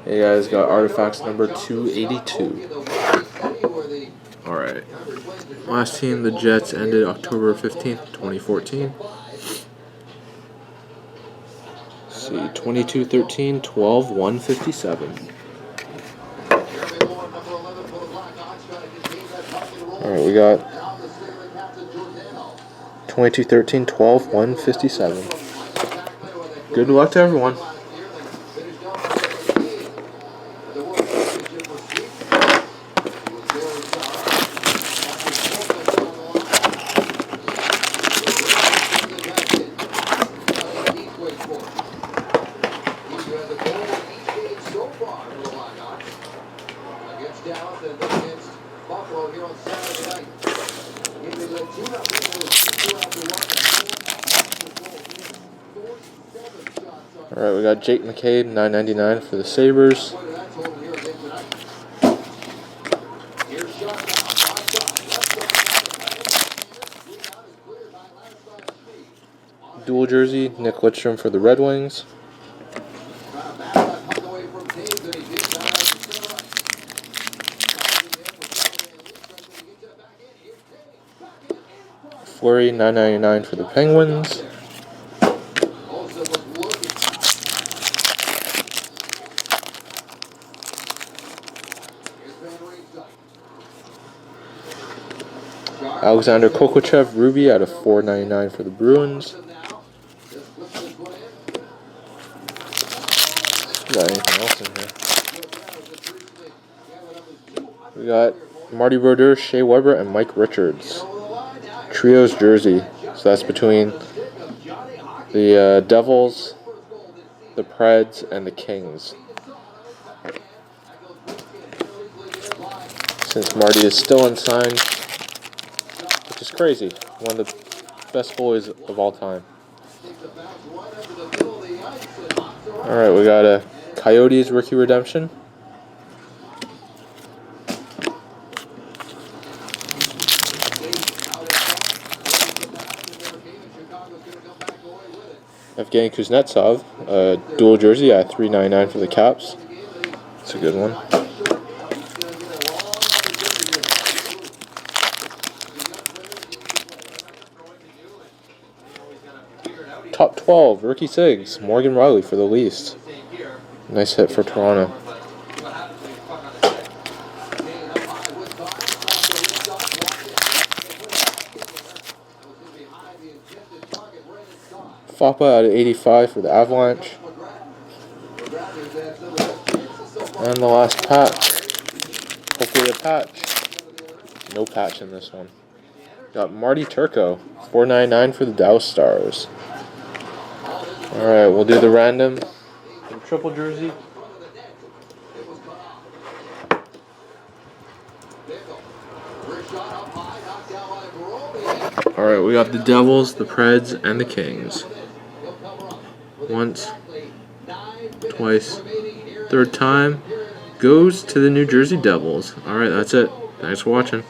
Hey guys, got artifacts number 282. Alright. Last team, the Jets, ended October 15th, 2014. Let's see, 22-13, 12-157. Alright, we got 22-13, 12-157. Good luck to everyone. Alright, we got Jake McCabe, $9.99 for the Sabres. Dual jersey, Nick Lidstrom for the Red Wings. Fleury, $9.99 for the Penguins. Alexander Kokochev, Ruby out of $4.99 for the Bruins. Got anything else in here? We got Marty Brodeur, Shea Weber, and Mike Richards. Trios jersey. So that's between the Devils, the Preds, and the Kings. Since Marty is still unsigned, which is crazy. One of the best goalies of all time. Alright, we got a Coyotes rookie redemption. Evgeny Kuznetsov, dual jersey at $3.99 for the Caps. It's a good one. Top 12, rookie Sigs, Morgan Rielly for the Leafs. Nice hit for Toronto. Foppa out of 85 for the Avalanche. And the last patch. Hopefully a patch. No patch in this one. Got Marty Turco, $4.99 for the Dallas Stars. Alright, we'll do the random triple jersey. Alright, we got the Devils, the Preds, and the Kings. Once, twice, third time goes to the New Jersey Devils. Alright, that's it. Thanks for watching.